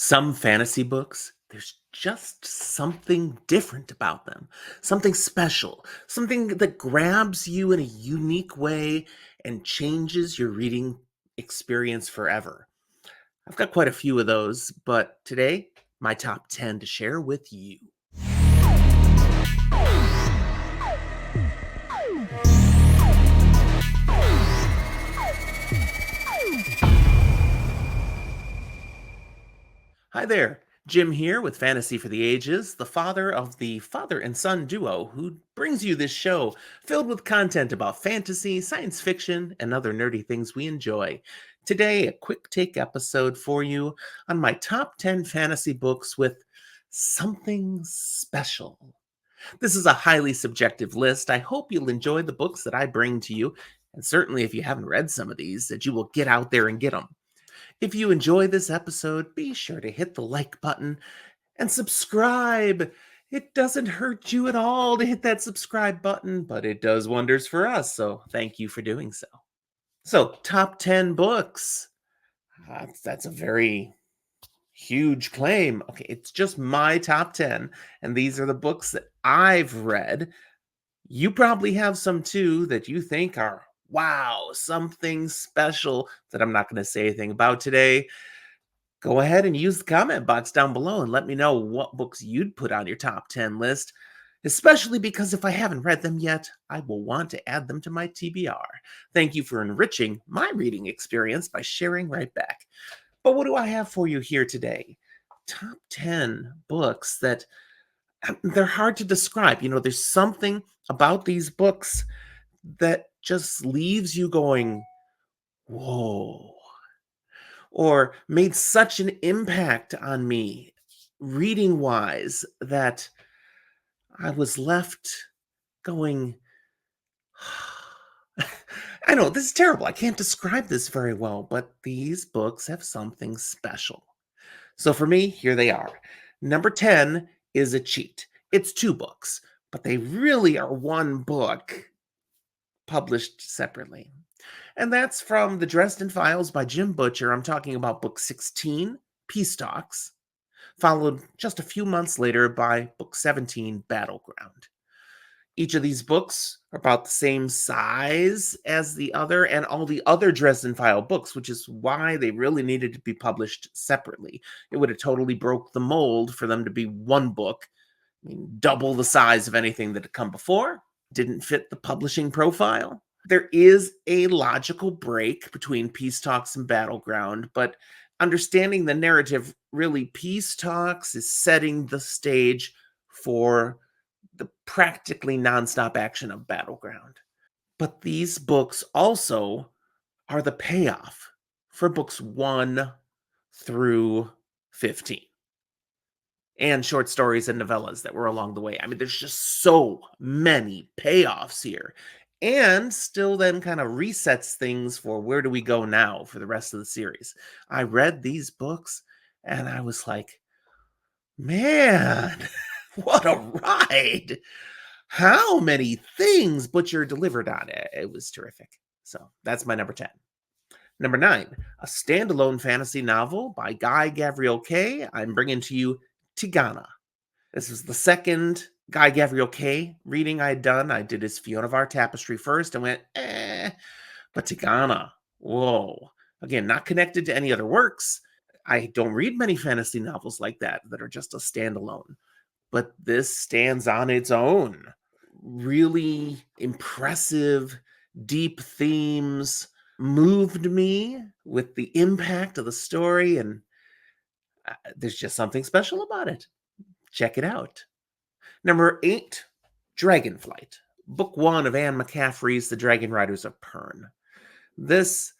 Some fantasy books, there's just something different about them, something special, something that grabs you in a unique way and changes your reading experience forever. I've got quite a few of those, but today, my top 10 to share with you. Hi there, Jim here with Fantasy for the Ages, the father of the father and son duo who brings you this show filled with content about fantasy, science fiction, and other nerdy things we enjoy. Today, a quick take episode for you on my top 10 fantasy books with something special. This is a highly subjective list. I hope you'll enjoy the books that I bring to you, and certainly if you haven't read some of these, that you will get out there and get them. If you enjoy this episode, be sure to hit the like button and subscribe. It doesn't hurt you at all to hit that subscribe button, but it does wonders for us, so thank you for doing so. So, top 10 books. That's a very huge claim. Okay, it's just my top 10, and these are the books that I've read. You probably have some too that you think are, wow, something special that I'm not going to say anything about today. Go ahead and use the comment box down below and let me know what books you'd put on your top 10 list, especially because if I haven't read them yet, I will want to add them to my TBR. Thank you for enriching my reading experience by sharing right back. But what do I have for you here today? Top 10 books that they're hard to describe. There's something about these books that just leaves you going, whoa, or made such an impact on me reading wise that I was left going, I know this is terrible. I can't describe this very well, but these books have something special. So for me, here they are. Number 10 is a cheat. It's two books, but they really are one book published separately. And that's from the Dresden Files by Jim Butcher. I'm talking about book 16, Peace Talks, followed just a few months later by book 17, Battleground. Each of these books are about the same size as the other and all the other Dresden File books, which is why they really needed to be published separately. It would have totally broke the mold for them to be one book, double the size of anything that had come before. Didn't fit the publishing profile. There is a logical break between Peace Talks and Battleground, but understanding the narrative, really, Peace Talks is setting the stage for the practically nonstop action of Battleground. But these books also are the payoff for books 1 through 15. And short stories and novellas that were along the way. I mean, there's just so many payoffs here. And still then kind of resets things for where do we go now for the rest of the series. I read these books and I was like, man, what a ride. How many things Butcher delivered on it. It was terrific. So that's my number 10. Number 9, a standalone fantasy novel by Guy Gavriel Kay. I'm bringing to you Tigana. This was the second Guy Gavriel Kay reading I had done. I did his Fiona of Our Tapestry first and went, but Tigana, whoa. Again, not connected to any other works. I don't read many fantasy novels like that are just a standalone. But this stands on its own. Really impressive, deep themes, moved me with the impact of the story, and there's just something special about it. Check it out. Number 8, Dragonflight, book 1 of Anne McCaffrey's The Dragon Riders of Pern. This,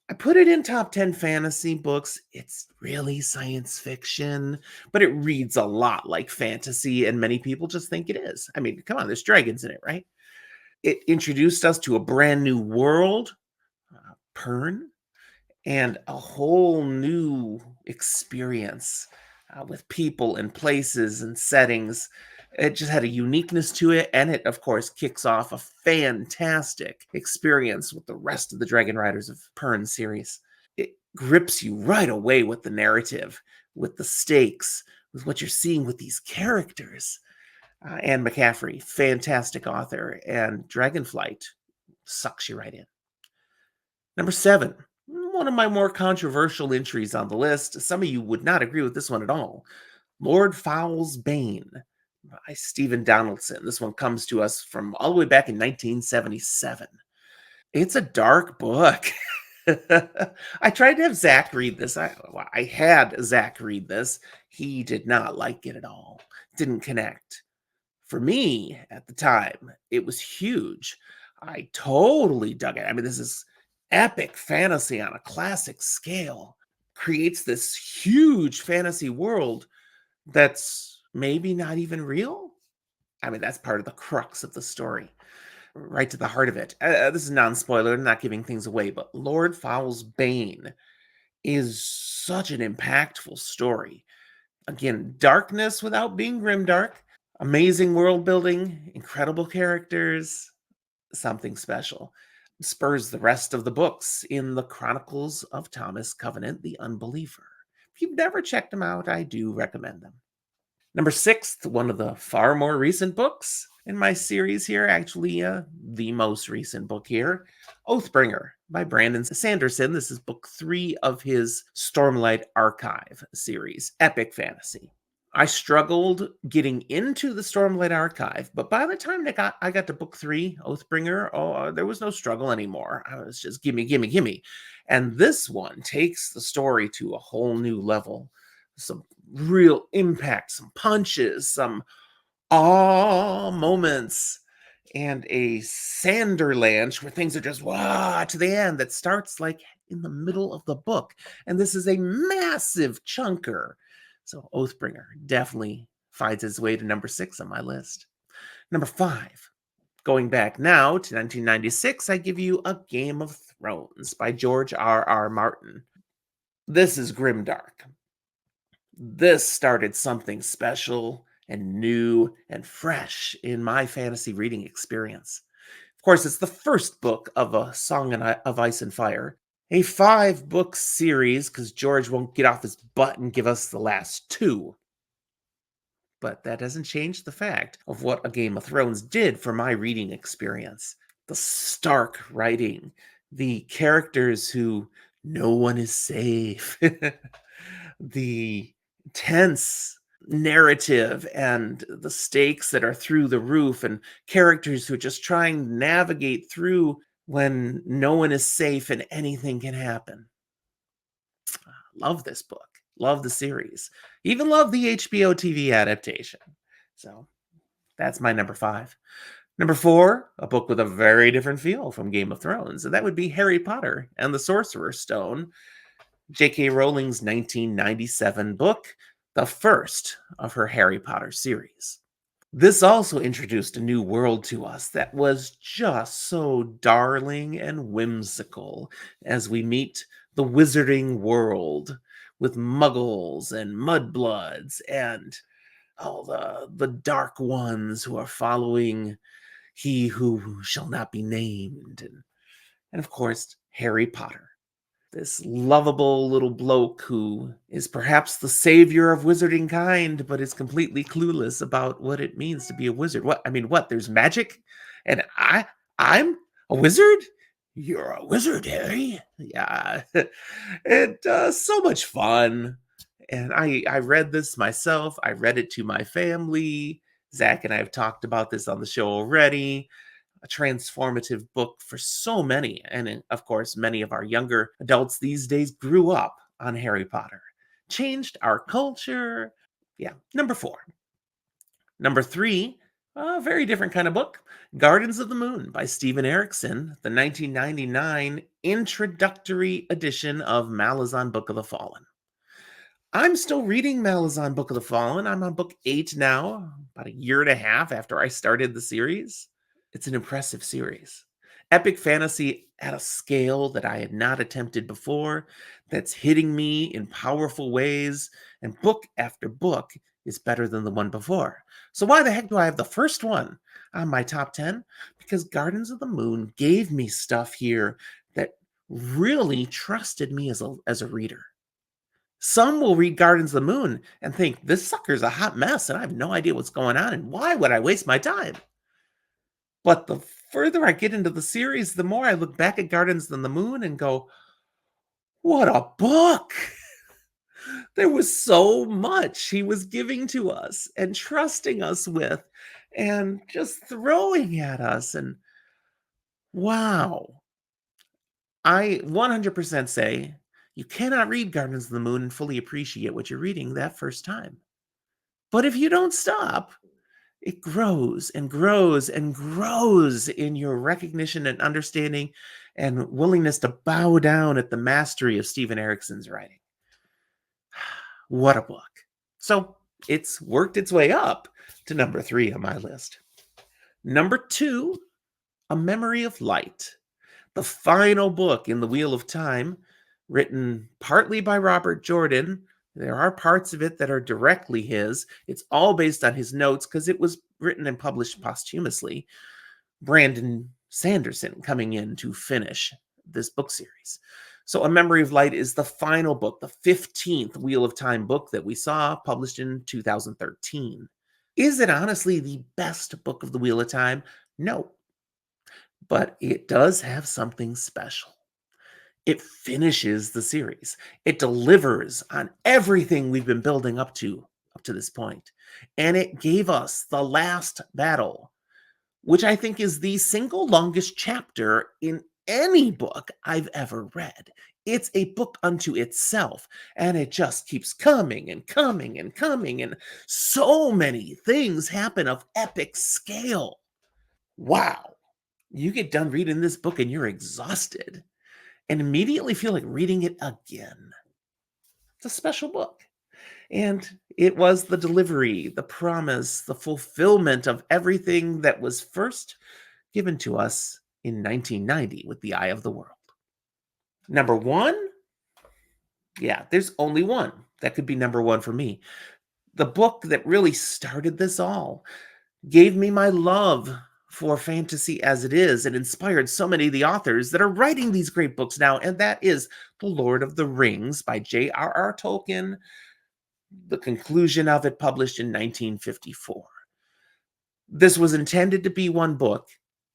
I put it in top 10 fantasy books. It's really science fiction, but it reads a lot like fantasy, and many people just think it is. I mean, come on, there's dragons in it, right? It introduced us to a brand new world, Pern, and a whole new experience with people and places and settings. It just had a uniqueness to it, and it, of course, kicks off a fantastic experience with the rest of the Dragon Riders of Pern series. It grips you right away with the narrative. with the stakes, with what you're seeing with these characters. Anne McCaffrey, fantastic author, and Dragonflight sucks you right in. Number 7, one of my more controversial entries on the list. Some of you would not agree with this one at all. Lord Fowls' Bane by Stephen Donaldson. This one comes to us from all the way back in 1977. It's a dark book. I tried to have Zach read this. I had Zach read this. He did not like it at all. Didn't connect. For me, at the time, it was huge. I totally dug it. I mean, this is epic fantasy on a classic scale. Creates this huge fantasy world that's maybe not even real. I mean, that's part of the crux of the story, right to the heart of it. This is non-spoiler, not giving things away, but Lord Fowl's Bane is such an impactful story. Again, darkness without being grimdark, amazing world building, incredible characters, something special. Spurs the rest of the books in the Chronicles of Thomas Covenant the Unbeliever. If you've never checked them out, I do recommend them. Number 6, one of the far more recent books in my series here, actually the most recent book here, Oathbringer by Brandon Sanderson. This is book 3 of his Stormlight Archive series, epic fantasy. I struggled getting into the Stormlight Archive, but by the time I got to book 3, Oathbringer, there was no struggle anymore. I was just gimme, gimme, gimme. And this one takes the story to a whole new level. Some real impact, some punches, some awe moments, and a Sanderlanche where things are just wah to the end that starts like in the middle of the book. And this is a massive chunker. So Oathbringer definitely finds its way to number 6 on my list. Number 5, going back now to 1996, I give you A Game of Thrones by George R.R. Martin. This is grimdark. This started something special and new and fresh in my fantasy reading experience. Of course, it's the first book of A Song of Ice and Fire, a 5-book series because George won't get off his butt and give us the last 2. But that doesn't change the fact of what A Game of Thrones did for my reading experience. The stark writing, the characters who no one is safe, the tense narrative and the stakes that are through the roof, and characters who are just trying to navigate through when no one is safe and anything can happen. Love this book. Love the series. Even love the HBO TV adaptation. So that's my number 5. Number 4, a book with a very different feel from Game of Thrones, and that would be Harry Potter and the Sorcerer's Stone, J.K. Rowling's 1997 book, the first of her Harry Potter series. This also introduced a new world to us that was just so darling and whimsical as we meet the wizarding world with muggles and mudbloods and all the dark ones who are following he who shall not be named. And of course, Harry Potter, this lovable little bloke who is perhaps the savior of wizarding kind, but is completely clueless about what it means to be a wizard. What? There's magic, and I'm a wizard. You're a wizard, Harry. Yeah, it so much fun. And I read this myself. I read it to my family. Zach and I have talked about this on the show already. A transformative book for so many. And of course, many of our younger adults these days grew up on Harry Potter, changed our culture. Yeah, number 4. Number 3, a very different kind of book, Gardens of the Moon by Stephen Erickson, the 1999 introductory edition of Malazan Book of the Fallen. I'm still reading Malazan Book of the Fallen. I'm on book 8 now, about a year and a half after I started the series. It's an impressive series. Epic fantasy at a scale that I had not attempted before, that's hitting me in powerful ways, and book after book is better than the one before. So why the heck do I have the first one on my top 10? Because Gardens of the Moon gave me stuff here that really trusted me as a reader. Some will read Gardens of the Moon and think, this sucker's a hot mess and I have no idea what's going on and why would I waste my time? But the further I get into the series, the more I look back at Gardens of the Moon and go, what a book! There was so much he was giving to us and trusting us with and just throwing at us. And wow, I 100% say you cannot read Gardens of the Moon and fully appreciate what you're reading that first time. But if you don't stop, it grows and grows and grows in your recognition and understanding and willingness to bow down at the mastery of Stephen Erickson's writing. What a book. So it's worked its way up to number 3 on my list. Number 2, A Memory of Light, the final book in the Wheel of Time, written partly by Robert Jordan. There are parts of it that are directly his. It's all based on his notes because it was written and published posthumously. Brandon Sanderson coming in to finish this book series. So A Memory of Light is the final book, the 15th Wheel of Time book that we saw, published in 2013. Is it honestly the best book of the Wheel of Time? No. But it does have something special. It finishes the series. It delivers on everything we've been building up to this point. And it gave us the last battle, which I think is the single longest chapter in any book I've ever read. It's a book unto itself, and it just keeps coming and coming and coming, and so many things happen of epic scale. Wow. You get done reading this book and you're exhausted and immediately feel like reading it again. It's a special book. And it was the delivery, the promise, the fulfillment of everything that was first given to us in 1990 with The Eye of the World. Number 1? Yeah, there's only one that could be number 1 for me. The book that really started this all, gave me my love for fantasy as it is, and inspired so many of the authors that are writing these great books now, and that is The Lord of the Rings by J.R.R. Tolkien, the conclusion of it published in 1954. This was intended to be one book,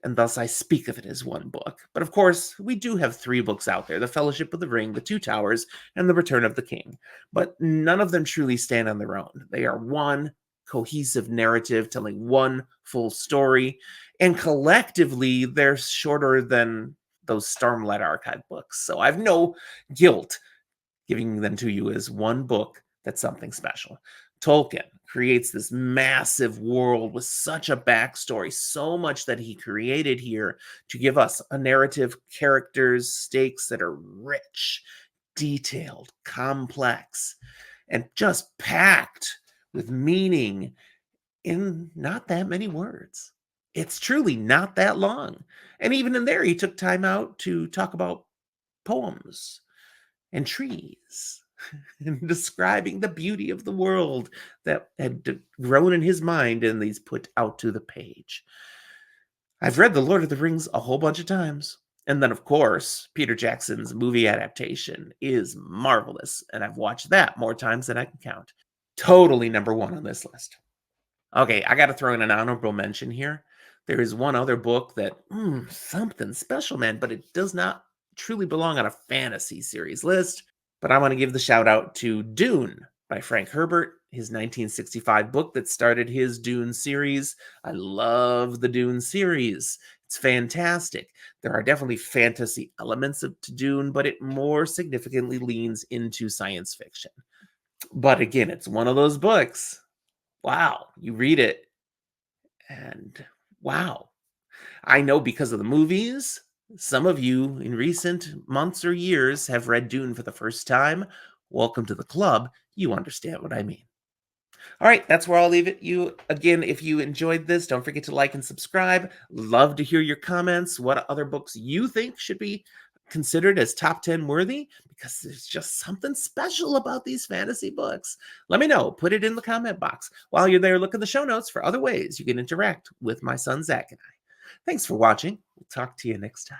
and thus I speak of it as one book. But of course, we do have 3 books out there, The Fellowship of the Ring, The Two Towers, and The Return of the King. But none of them truly stand on their own. They are one cohesive narrative telling one full story, and collectively, they're shorter than those Stormlight Archive books. So I have no guilt giving them to you as one book that's something special. Tolkien creates this massive world with such a backstory, so much that he created here to give us a narrative, characters, stakes that are rich, detailed, complex, and just packed with meaning in not that many words. It's truly not that long. And even in there, he took time out to talk about poems and trees and describing the beauty of the world that had grown in his mind and these put out to the page. I've read The Lord of the Rings a whole bunch of times. And then, of course, Peter Jackson's movie adaptation is marvelous. And I've watched that more times than I can count. Totally number 1 on this list. Okay, I got to throw in an honorable mention here. There is one other book that, something special, man, but it does not truly belong on a fantasy series list. But I want to give the shout out to Dune by Frank Herbert, his 1965 book that started his Dune series. I love the Dune series. It's fantastic. There are definitely fantasy elements to Dune, but it more significantly leans into science fiction. But again, it's one of those books. Wow, you read it and wow. I know because of the movies, some of you in recent months or years have read Dune for the first time. Welcome to the club. You understand what I mean. All right, that's where I'll leave it. You again, if you enjoyed this, don't forget to like and subscribe. Love to hear your comments. What other books you think should be considered as top 10 worthy, because there's just something special about these fantasy books. Let me know. Put it in the comment box. While you're there, look at the show notes for other ways you can interact with my son, Zach, and I. Thanks for watching. We'll talk to you next time.